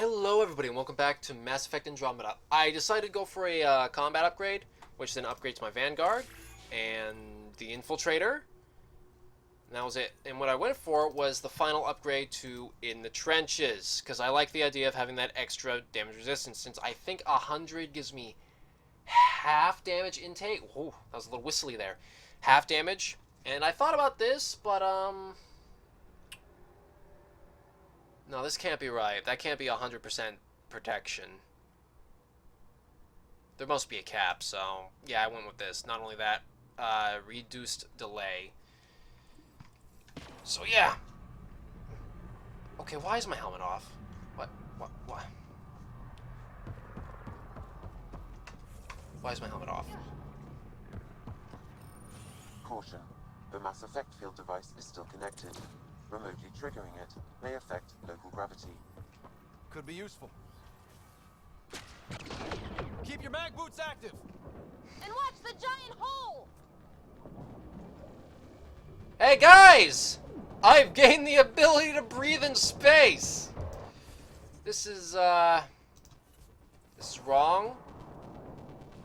Hello everybody and welcome back to Mass Effect Andromeda. I decided to go for a combat upgrade, which then upgrades my Vanguard and the Infiltrator. And that was it. And what I went for was the final upgrade to In the Trenches, because I like the idea of having that extra damage resistance, since I think 100 gives me half damage intake. Whoa, that was a little whistly there. Half damage. And I thought about this, but no, this can't be right. That can't be 100% protection. There must be a cap, so yeah, I went with this. Not only that, reduced delay. So yeah. Okay, why is my helmet off? What? Why is my helmet off? Caution. The Mass Effect field device is still connected. Remotely triggering it may affect local gravity. Could be useful. Keep your mag boots active! And watch the giant hole! Hey guys! I've gained the ability to breathe in space! This is wrong?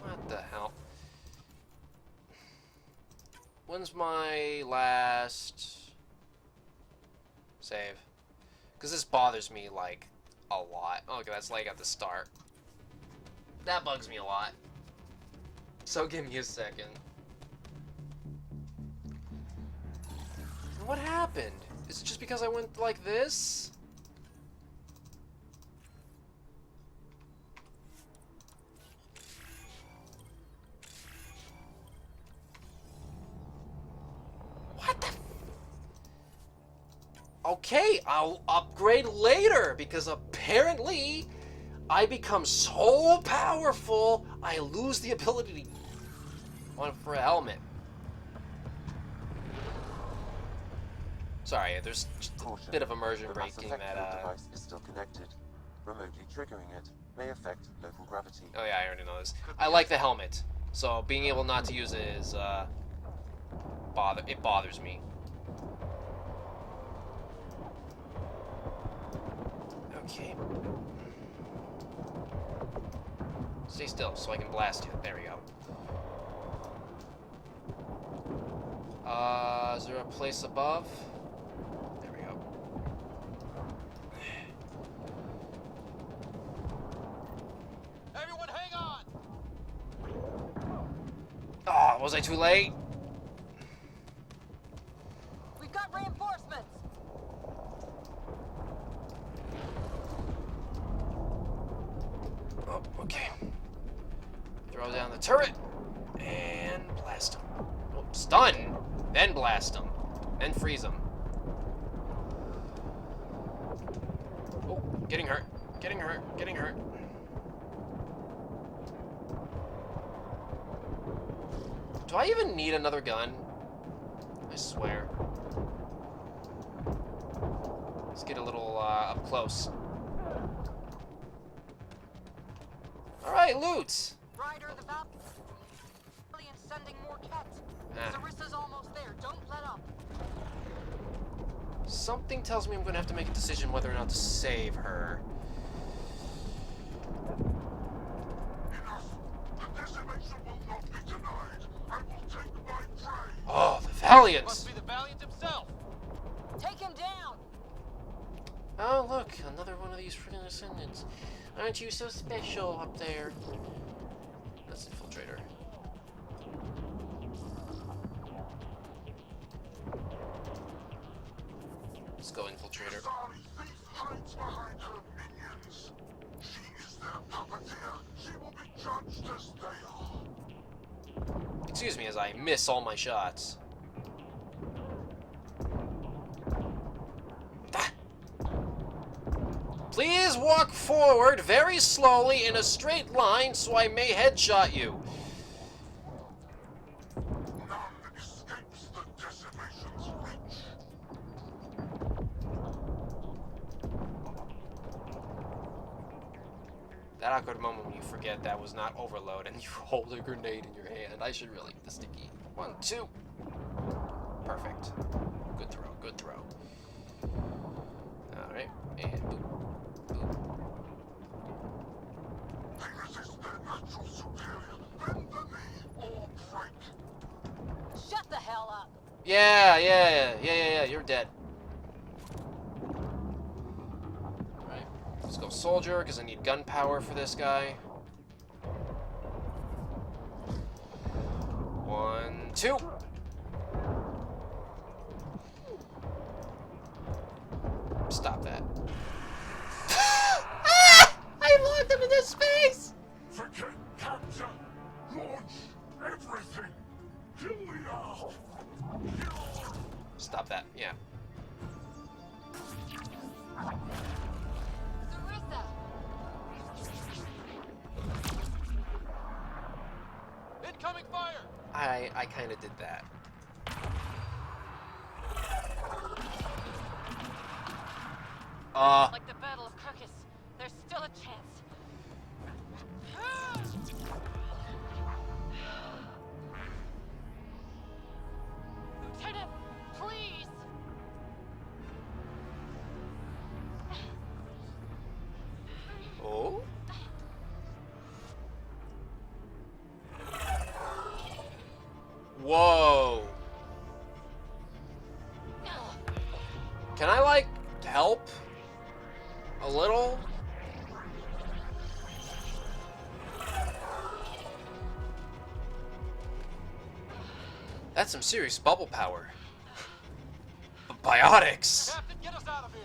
What the hell? When's my last save? Because this bothers me, like, a lot. Okay, that's like at the start. That bugs me a lot. So give me a second. What happened? Is it just because I went like this? What the? Okay, I'll upgrade later, because apparently I become so powerful, I lose the ability to want for a helmet. Sorry, there's just a bit of immersion breaking that, The device is still connected. Remotely triggering it may affect local gravity. Oh yeah, I already know this. I like the helmet, so being able not to use it is, it bothers me. Okay. Stay still so I can blast you. There we go. Is there a place above? There we go. Everyone hang on! Oh, was I too late? We've got reinforcements! Oh, okay. Throw down the turret and blast him. Oh, stun, then blast him, then freeze him. Oh, getting hurt, getting hurt, getting hurt. Do I even need another gun? I swear. Let's get a little up close. Alright, loot! Ryder, the Valiant's sending more kets. Ah. Sarissa's almost there. Don't let up. Something tells me I'm going to have to make a decision whether or not to save her. Enough! The decimation will not be denied. I will take my prey. Oh, the Valiant! Must be the Valiant himself! Take him down! Oh, look, another one of these freaking descendants. Aren't you so special up there? That's Infiltrator. Let's go, Infiltrator. Sorry, thief hides behind her minions. She is their puppeteer. She will be judged as they are. Excuse me as I miss all my shots. Ah. Please walk forward very slowly in a straight line so I may headshot you. None escapes the decimation's reach. That awkward moment when you forget that was not overload and you hold a grenade in your hand. I should really get the sticky. 1, 2. Perfect. Good throw, good throw. Alright, and boop, boop. hell up. Yeah, you're dead. Alright, let's go soldier, because I need gunpowder for this guy. 1, 2. Stop that. I locked him in this space! Forget capture! Launch everything! Kill the Ark! Stop that, yeah. Sarissa! Incoming fire! I kind of did that. Like the Battle of Kirkus, there's still a chance. Lieutenant, please! Oh? Whoa. Can I, like, help? A little? That's some serious bubble power. Biotics! Captain, get us out of here!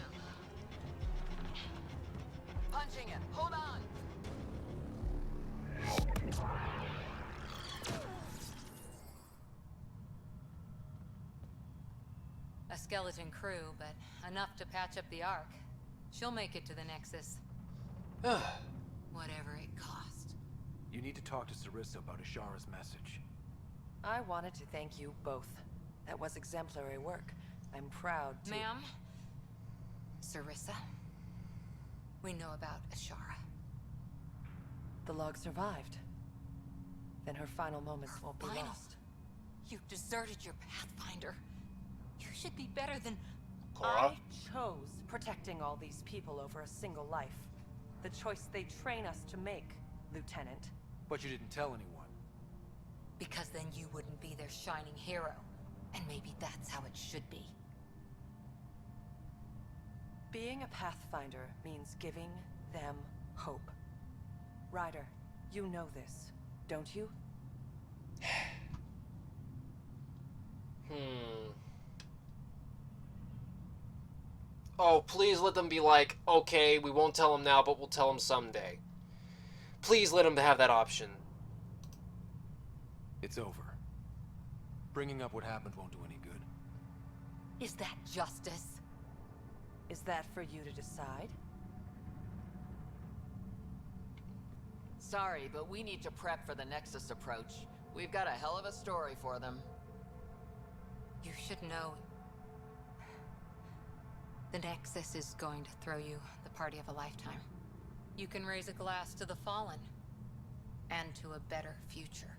Punching it. Hold on. A skeleton crew, but enough to patch up the Ark. She'll make it to the Nexus. Whatever it cost. You need to talk to Sarissa about Ashara's message. I wanted to thank you both. That was exemplary work. I'm proud to... Ma'am? Sarissa? We know about Ashara. The log survived. Then her final moments won't be Final? lost. You deserted your Pathfinder. You should be better than... Cora? I chose protecting all these people over a single life. The choice they train us to make, Lieutenant. But you didn't tell anyone. Because then you wouldn't be their shining hero. And maybe that's how it should be. Being a Pathfinder means giving them hope. Ryder, you know this, don't you? Oh, please let them be like, okay, we won't tell him now, but we'll tell him someday. Please let him have that option. It's over. Bringing up what happened won't do any good. Is that justice? Is that for you to decide? Sorry, but we need to prep for the Nexus approach. We've got a hell of a story for them. You should know. The Nexus is going to throw you the party of a lifetime. You can raise a glass to the fallen. And to a better future.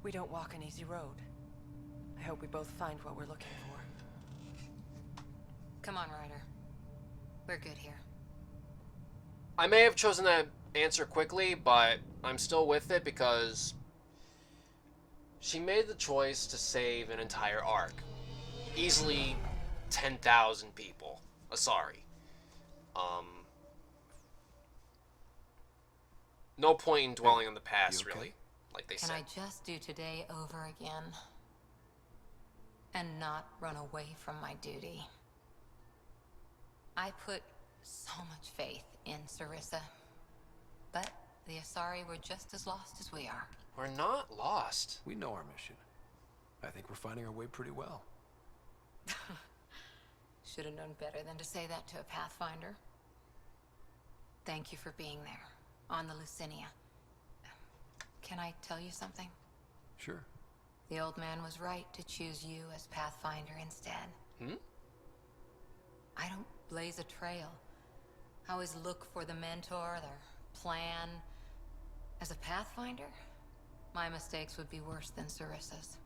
We don't walk an easy road. I hope we both find what we're looking for. Come on, Ryder. We're good here. I may have chosen that answer quickly, but I'm still with it because she made the choice to save an entire arc. Easily 10,000 people. Sorry. No point in dwelling on the past, you okay? really. Like they Can said. I just do today over again? And not run away from my duty? I put so much faith in Sarissa. But the Asari were just as lost as we are. We're not lost. We know our mission. I think we're finding our way pretty well. Should have known better than to say that to a Pathfinder. Thank you for being there, on the Lucinia. Can I tell you something? Sure. The old man was right to choose you as Pathfinder instead. I don't blaze a trail. I always look for the mentor, their plan. As a Pathfinder, my mistakes would be worse than Sarissa's.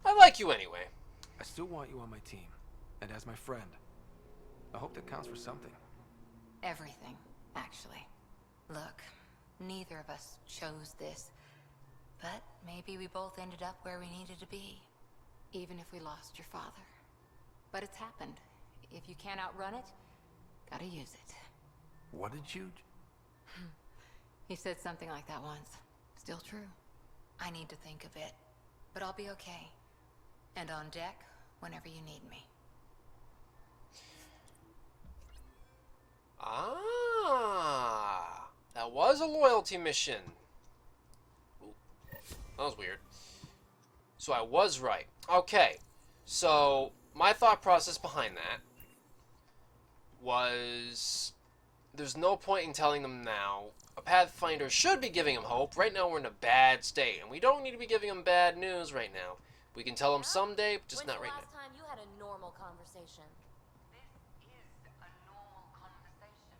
I like you anyway. I still want you on my team, and as my friend. I hope that counts for something. Everything, actually. Look, neither of us chose this, but maybe we both ended up where we needed to be, even if we lost your father. But it's happened. If you can't outrun it, gotta use it. What did you... He said something like that once. Still true. I need to think of it, but I'll be okay. And on deck whenever you need me. Ah, that was a loyalty mission. Ooh, that was weird. So I was right. Okay, so my thought process behind that was there's no point in telling them now. A Pathfinder should be giving them hope. Right now we're in a bad state, and we don't need to be giving them bad news right now. We can tell them someday, but just not right now. When's the last time you had a normal conversation? This is a normal conversation.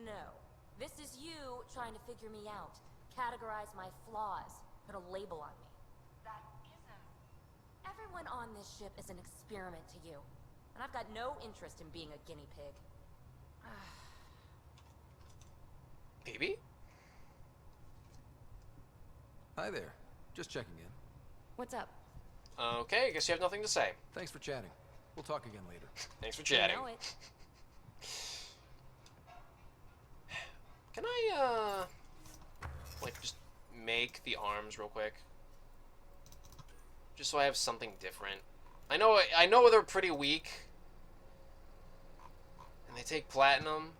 No. This is you trying to figure me out, categorize my flaws, put a label on me. That isn't. Everyone on this ship is an experiment to you, and I've got no interest in being a guinea pig. Maybe? Hi there. Just checking in. What's up? Okay, I guess you have nothing to say. Thanks for chatting. We'll talk again later. Thanks for chatting. You know it. Can I, like, just make the arms real quick? Just so I have something different. I know they're pretty weak. And they take platinum.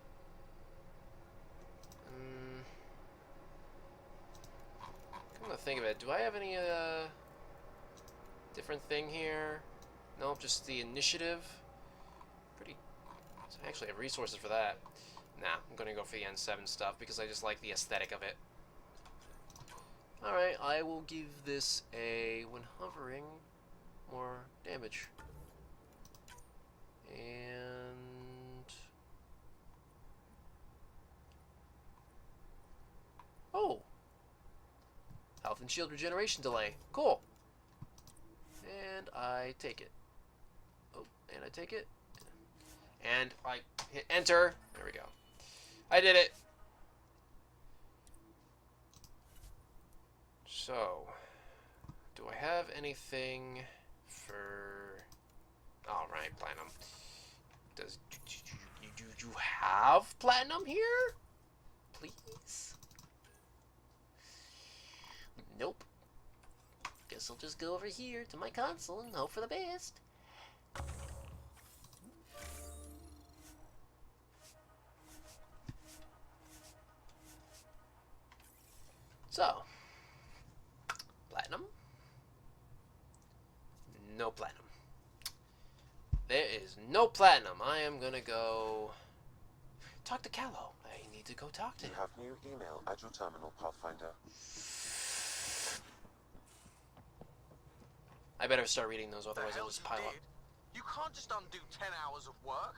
Come to think of it, do I have any, different thing here? Nope, just the initiative. Pretty... I actually have resources for that. Nah, I'm gonna go for the N7 stuff because I just like the aesthetic of it. Alright, I will give this a, when hovering, more damage. And... oh! Health and shield regeneration delay. Cool. And I take it. Oh, and I take it. And I hit enter. There we go. I did it. So, do I have anything for... alright, platinum. Do you have platinum here? Please? Nope. Guess I'll just go over here to my console and hope for the best. So, platinum. No platinum. There is no platinum. I am gonna go talk to Callow. I need to go talk to You him. have new email at your terminal, Pathfinder. I better start reading those, otherwise The I'll hell just you pile up. did? You can't just undo 10 hours of work.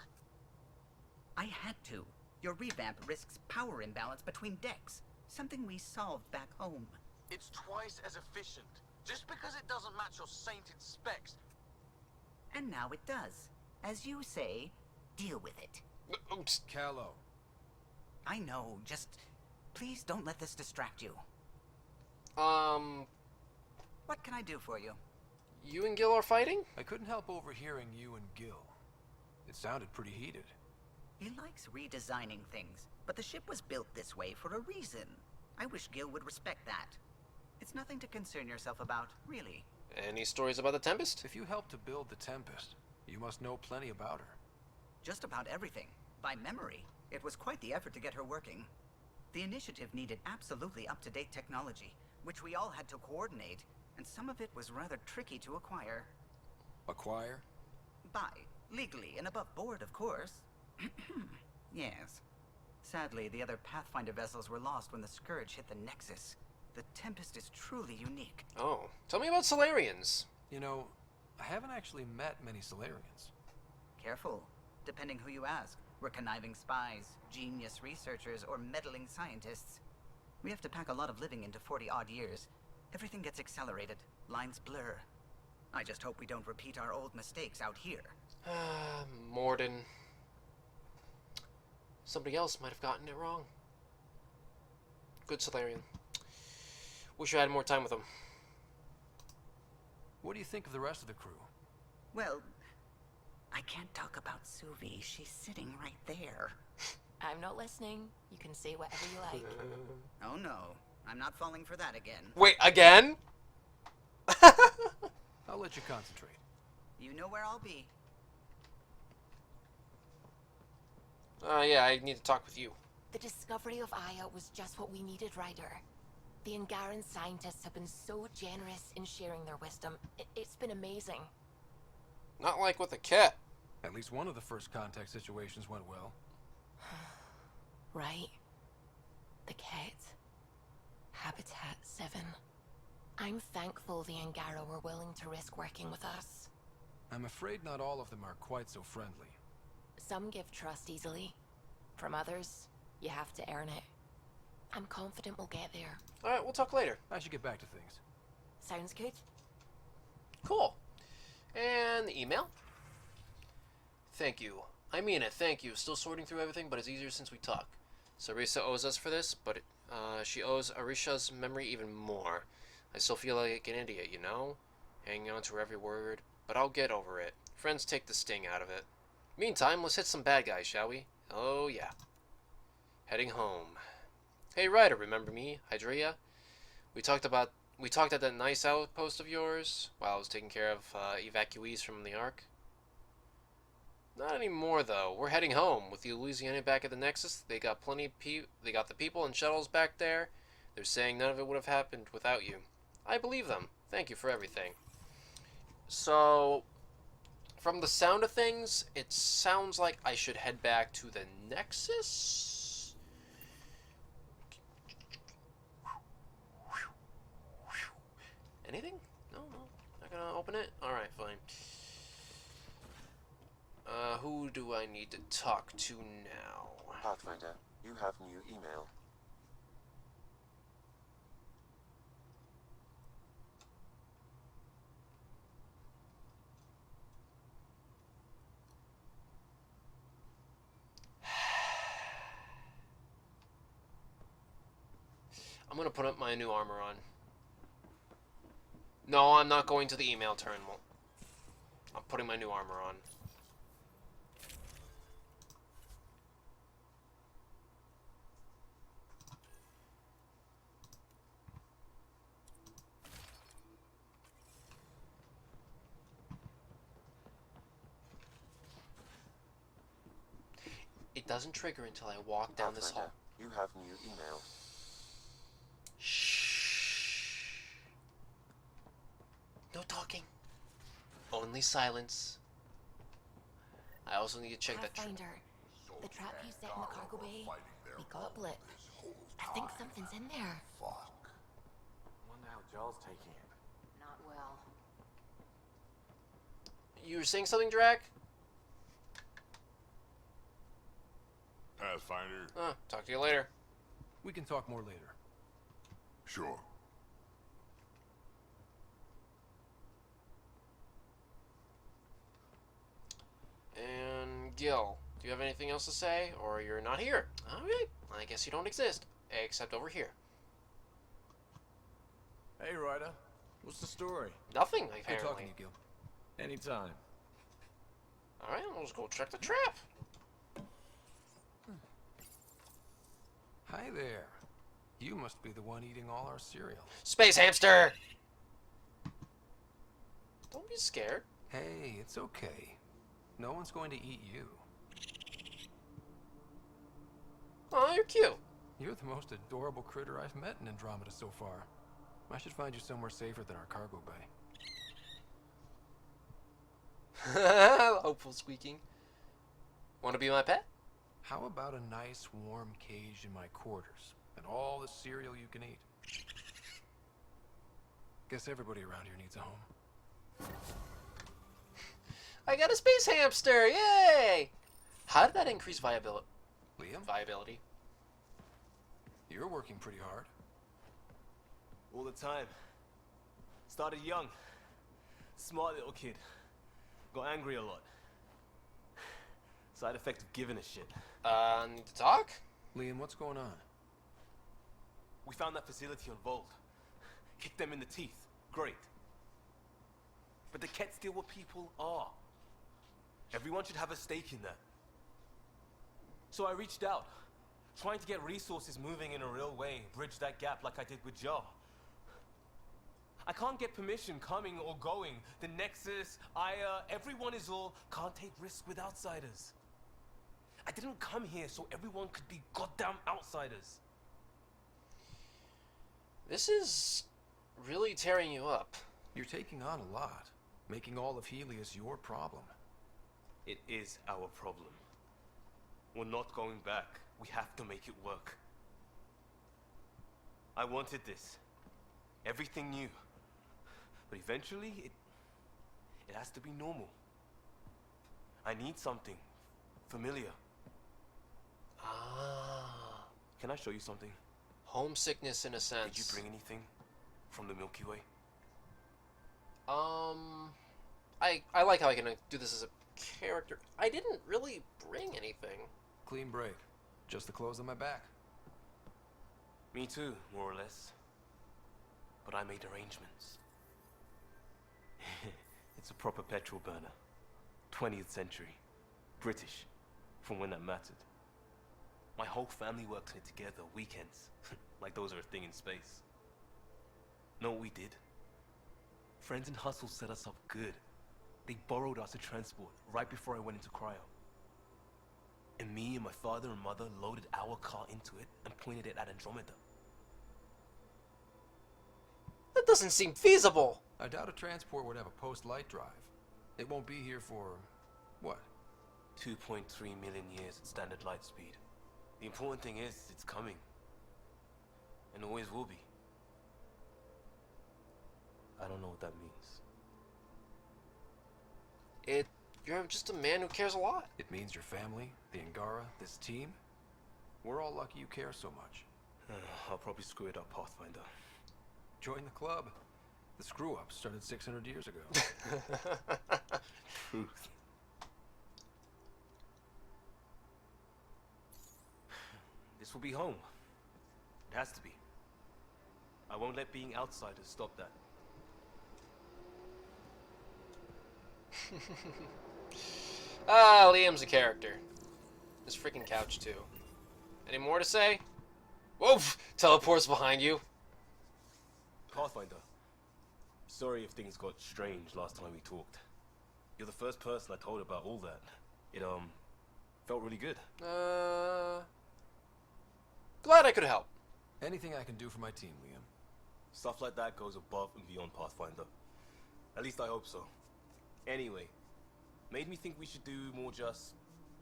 I had to. Your revamp risks power imbalance between decks, something we solved back home. It's twice as efficient. Just because it doesn't match your sainted specs. And now it does. As you say, deal with it. Oops. Callow. I know, just please don't let this distract you. What can I do for you? You and Gil are fighting? I couldn't help overhearing you and Gil. It sounded pretty heated. He likes redesigning things, but the ship was built this way for a reason. I wish Gil would respect that. It's nothing to concern yourself about, really. Any stories about the Tempest? If you helped to build the Tempest, you must know plenty about her. Just about everything, by memory. It was quite the effort to get her working. The initiative needed absolutely up-to-date technology, which we all had to coordinate, and some of it was rather tricky to acquire. Acquire? Buy, legally and above board, of course. Yes. Sadly, the other Pathfinder vessels were lost when the Scourge hit the Nexus. The Tempest is truly unique. Oh, tell me about Solarians. You know, I haven't actually met many Solarians. Careful. Depending who you ask, we're conniving spies, genius researchers, or meddling scientists. We have to pack a lot of living into 40-odd years. Everything gets accelerated. Lines blur. I just hope we don't repeat our old mistakes out here. Morden. Somebody else might have gotten it wrong. Good Solarian. Wish I had more time with him. What do you think of the rest of the crew? Well, I can't talk about Suvi. She's sitting right there. I'm not listening. You can say whatever you like. Oh no, I'm not falling for that again. Wait, again? I'll let you concentrate. You know where I'll be. Yeah, I need to talk with you. The discovery of Aya was just what we needed, Ryder. The Angaran scientists have been so generous in sharing their wisdom. It's been amazing. Not like with the cat. At least one of the first contact situations went well. Right? The Ket. Habitat 7. I'm thankful the Angara were willing to risk working with us. I'm afraid not all of them are quite so friendly. Some give trust easily. From others, you have to earn it. I'm confident we'll get there. Alright, we'll talk later. I should get back to things. Sounds good? Cool. And the email? Thank you. I mean it, thank you. Still sorting through everything, but it's easier since we talk. Sarisa owes us for this, but she owes Arisha's memory even more. I still feel like an idiot, you know? Hanging on to her every word, but I'll get over it. Friends take the sting out of it. Meantime, let's hit some bad guys, shall we? Oh, yeah. Heading home. Hey, Ryder, remember me, Hydrea? We talked at that nice outpost of yours while I was taking care of evacuees from the Ark. Not anymore, though. We're heading home. With the Louisiana back at the Nexus, they got they got the people and shuttles back there. They're saying none of it would have happened without you. I believe them. Thank you for everything. So, from the sound of things, it sounds like I should head back to the Nexus? Anything? No. Not gonna open it? Alright, fine. Who do I need to talk to now? Pathfinder, you have new email. I'm gonna put up my new armor on. No, I'm not going to the email terminal. I'm putting my new armor on. It doesn't trigger until I walk down this hall. You have new email. Shh. No talking. Only silence. I also need to check that. Pathfinder, the trap you set in the cargo bay, we goblet. I think something's in there. Fuck. Wonder how Joel's taking it. Not well. You were saying something, Drac? Pathfinder. Talk to you later. We can talk more later. Sure. And Gil, do you have anything else to say? Or you're not here? Alright, I guess you don't exist. Except over here. Hey, Ryder. What's the story? Nothing, Good apparently. talking to you, Gil. Anytime. Alright, we'll just go check the trap. Hi there. You must be the one eating all our cereal. Space hamster! Don't be scared. Hey, it's okay. No one's going to eat you. Oh, you're cute. You're the most adorable critter I've met in Andromeda so far. I should find you somewhere safer than our cargo bay. Hopeful squeaking. Want to be my pet? How about a nice warm cage in my quarters and all the cereal you can eat? Guess everybody around here needs a home. I got a space hamster! Yay! How did that increase viability? Liam, Viability. you're working pretty hard. All the time. Started young. Smart little kid. Got angry a lot. Side effect of giving a shit. Need to talk? Liam, what's going on? We found that facility on Vold. Kicked them in the teeth. Great. But they can't steal what people are. Everyone should have a stake in that. So I reached out, trying to get resources moving in a real way, bridge that gap like I did with Jar. I can't get permission coming or going. The Nexus, Aya, everyone is all, can't take risks with outsiders. I didn't come here so everyone could be goddamn outsiders. This is really tearing you up. You're taking on a lot, making all of Helios your problem. It is our problem. We're not going back. We have to make it work. I wanted this. Everything new. But eventually, it has to be normal. I need something familiar. Ah. Can I show you something? Homesickness in a sense. Did you bring anything from the Milky Way? I like how I can do this as a character. I didn't really bring anything. Clean break. Just the clothes on my back. Me too, more or less. But I made arrangements. It's a proper petrol burner. 20th century. British. From when that mattered. My whole family worked on it together, weekends. Like those are a thing in space. Know what we did? Friends in Hustle set us up good. They borrowed us to transport right before I went into cryo. And me and my father and mother loaded our car into it and pointed it at Andromeda. That doesn't seem feasible. I doubt a transport would have a post-light drive. It won't be here for, what? 2.3 million years at standard light speed. The important thing is, it's coming. And always will be. I don't know what that means. You're just a man who cares a lot. It means your family, the Angara, this team. We're all lucky you care so much. I'll probably screw it up, Pathfinder. Join the club. The screw-up started 600 years ago. Truth. This will be home. It has to be. I won't let being outsiders stop that. Liam's a character. This freaking couch, too. Any more to say? Whoa! Teleports behind you. Pathfinder. Sorry if things got strange last time we talked. You're the first person I told about all that. It, felt really good. Glad I could help. Anything I can do for my team, Liam. Stuff like that goes above and beyond Pathfinder. At least I hope so. Anyway, made me think we should do more just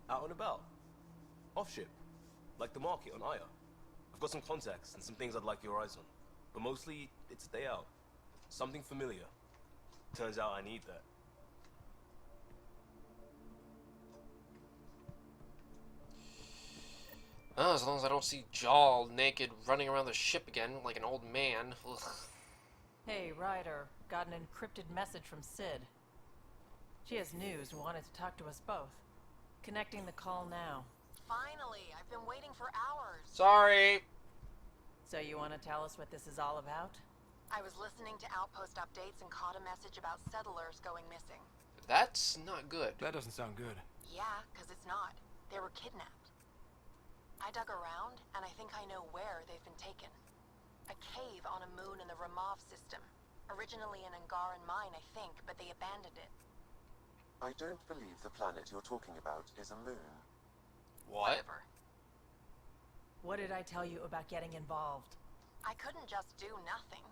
out and about. Off ship. Like the market on Aya. I've got some contacts and some things I'd like your eyes on. But mostly, it's a day out. Something familiar. Turns out I need that. Oh, as long as I don't see Jaw naked running around the ship again like an old man. Ugh. Hey, Ryder. Got an encrypted message from Sid. She has news and wanted to talk to us both. Connecting the call now. Finally, I've been waiting for hours. Sorry. So you want to tell us what this is all about? I was listening to Outpost updates and caught a message about settlers going missing. That's not good. That doesn't sound good. Yeah, because it's not. They were kidnapped. I dug around, and I think I know where they've been taken. A cave on a moon in the Ramov system. Originally an Angaran mine, I think, but they abandoned it. I don't believe the planet you're talking about is a moon. What? Whatever. What did I tell you about getting involved? I couldn't just do nothing.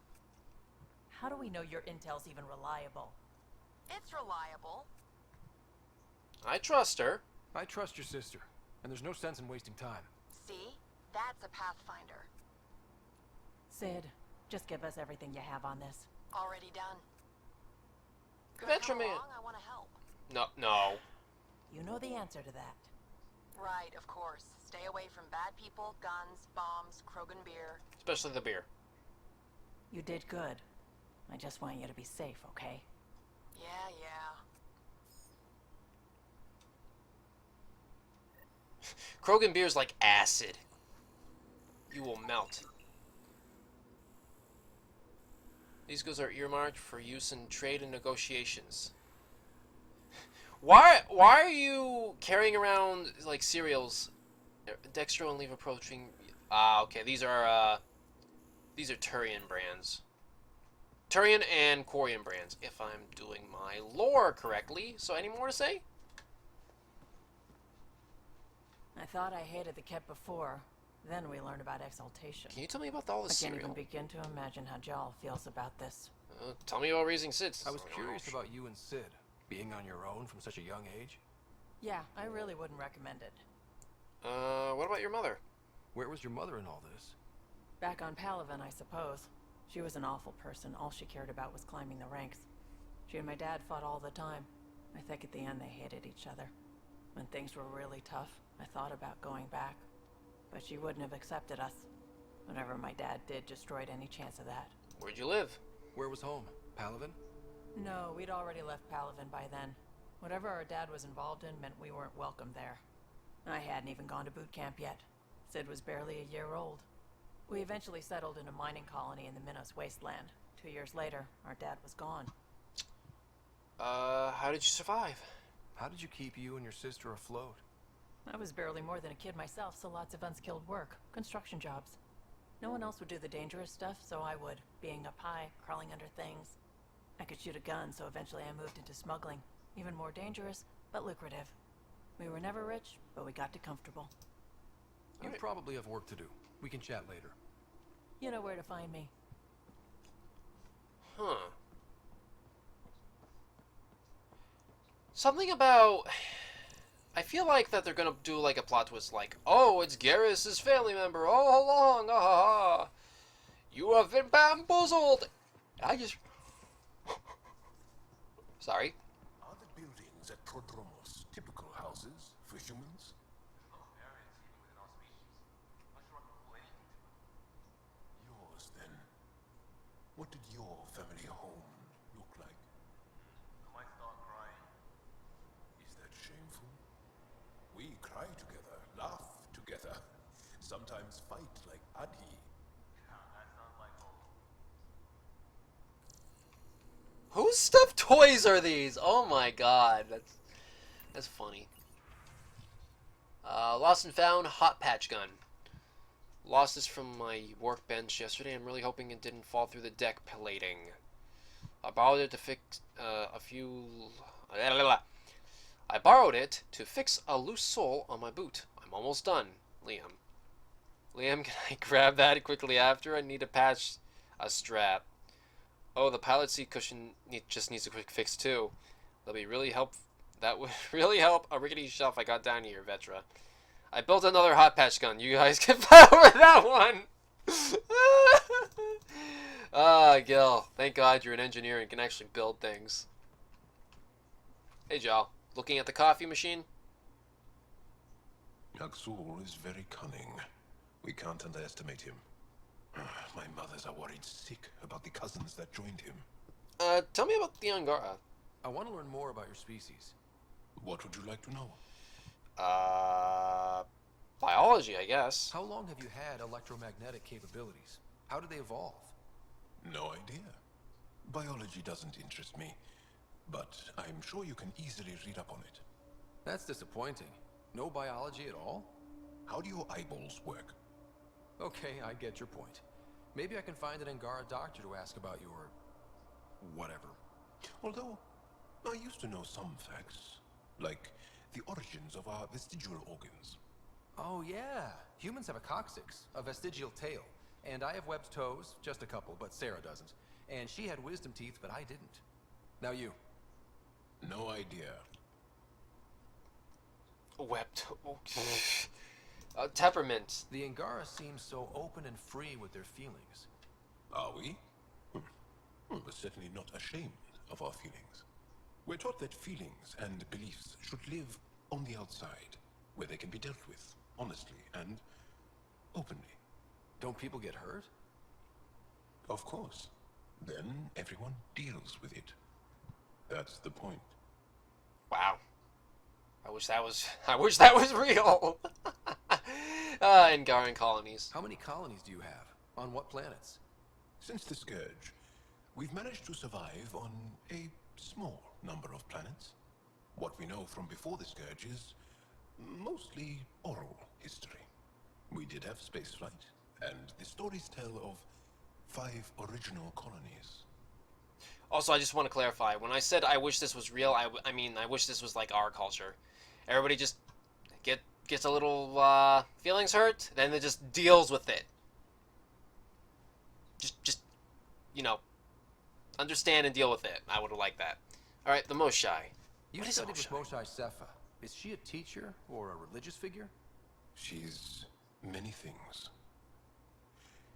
How do we know your intel's even reliable? It's reliable. I trust her. I trust your sister, and there's no sense in wasting time. See? That's a Pathfinder. Sid, just give us everything you have on this. Already done. Adventure Come Man. along, I want to help. No. You know the answer to that. Right, of course. Stay away from bad people, guns, bombs, Krogan beer. Especially the beer. You did good. I just want you to be safe, okay? Yeah, yeah. Krogan beer is like acid. You will melt. These goods are earmarked for use in trade and negotiations. Why are you carrying around like cereals? Dextro and leave approaching. Ah, okay. These are Turian brands. Turian and Quarian brands, if I'm doing my lore correctly. So, any more to say? I thought I hated the Ket before. Then we learned about exaltation. Can you tell me about all the I can't cereal? even begin to imagine how Jal feels about this. Tell me about raising Sids. I was curious about you and Sid, being on your own from such a young age. Yeah, I really wouldn't recommend it. What about your mother? Where was your mother in all this? Back on Palaven, I suppose. She was an awful person. All she cared about was climbing the ranks. She and my dad fought all the time. I think at the end they hated each other. When things were really tough, I thought about going back. But she wouldn't have accepted us. Whatever my dad did destroyed any chance of that. Where'd you live? Where was home? Palaven? No, we'd already left Palaven by then. Whatever our dad was involved in meant we weren't welcome there. I hadn't even gone to boot camp yet. Sid was barely a year old. We eventually settled in a mining colony in the Minos wasteland. 2 years later, our dad was gone. How did you survive? How did you keep you and your sister afloat? I was barely more than a kid myself, so lots of unskilled work. Construction jobs. No one else would do the dangerous stuff, so I would. Being up high, crawling under things. I could shoot a gun, so eventually I moved into smuggling. Even more dangerous, but lucrative. We were never rich, but we got to comfortable. You probably have work to do. We can chat later. You know where to find me. Huh. Something about... I feel like that they're gonna do like a plot twist like, oh, it's Garrus's family member all along, ah ha ha. You have been bamboozled! I just... Sorry. Are the buildings at Prodromos typical houses for humans? Yours, then. What did your family home look like? I might start crying. Is that shameful? We cry together, laugh together, sometimes fight like Adi. That sounds like home. Whose stuffed toys are these? Oh my god, that's funny. Lost and found hot patch gun. Lost this from my workbench yesterday. I'm really hoping it didn't fall through the deck plating. I borrowed it to fix I borrowed it to fix a loose sole on my boot. I'm almost done, Liam. Liam, can I grab that quickly after? I need to patch a strap. Oh, the pilot seat cushion just needs a quick fix too. That would really help a rickety shelf I got down here, Vetra. I built another hot patch gun. You guys can power that one. Gil, thank God you're an engineer and can actually build things. Hey, Jal, looking at the coffee machine? Yaksul is very cunning. We can't underestimate him. My mothers are worried sick about the cousins that joined him. Tell me about the Angara. I want to learn more about your species. What would you like to know? Biology, I guess. How long have you had electromagnetic capabilities? How did they evolve? No idea. Biology doesn't interest me, but I'm sure you can easily read up on it. That's disappointing. No biology at all? How do your eyeballs work? Okay, I get your point. Maybe I can find an Angara doctor to ask about your... whatever. Although, I used to know some facts, like the origins of our vestigial organs. Oh yeah, humans have a coccyx, a vestigial tail, and I have webbed toes, just a couple, but Sarah doesn't. And she had wisdom teeth, but I didn't. Now you. No idea. Webbed. Temperament. The Angara seem so open and free with their feelings. Are we? We're certainly not ashamed of our feelings. We're taught that feelings and beliefs should live on the outside, where they can be dealt with, honestly and openly. Don't people get hurt? Of course. Then everyone deals with it. That's the point. Wow. I wish that was real. Angaran colonies. How many colonies do you have? On what planets? Since the Scourge, we've managed to survive on a small number of planets. What we know from before the Scourge is mostly oral history. We did have spaceflight, and the stories tell of 5 original colonies. Also, I just want to clarify. When I said I wish this was real, I mean I wish this was like our culture. Everybody just gets a little feelings hurt, then it just deals with it. Just you know, understand and deal with it. I would have liked that. All right, the Moshai. You What is studied with Moshai? Moshai Sepha. Is she a teacher or a religious figure? She's many things.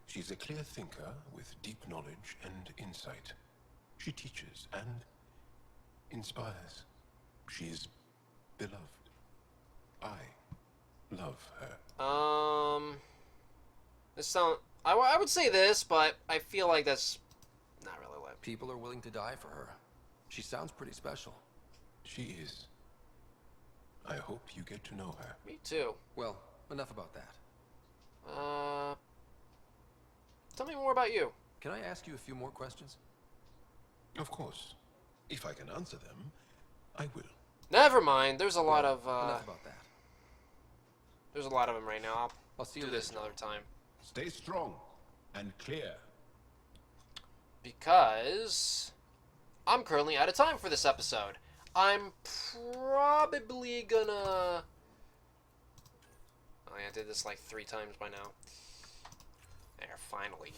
She's a clear thinker with deep knowledge and insight. She teaches and inspires. She is beloved. I love her. This sound. I would say this, but I feel like that's not really what. People are willing to die for her. She sounds pretty special. She is. I hope you get to know her. Me too. Well, enough about that. Tell me more about you. Can I ask you a few more questions? Of course. If I can answer them, I will. Never mind. There's a lot of Enough about that. There's a lot of them right now. I'll see do you this later. another time. Stay strong and clear. Because I'm currently out of time for this episode. I'm probably gonna... Oh yeah, I did this like 3 times by now. There, finally.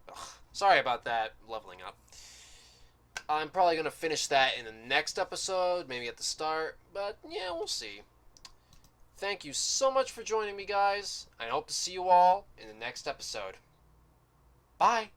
Ugh, sorry about that, leveling up. I'm probably gonna finish that in the next episode, maybe at the start, but yeah, we'll see. Thank you so much for joining me, guys. I hope to see you all in the next episode. Bye!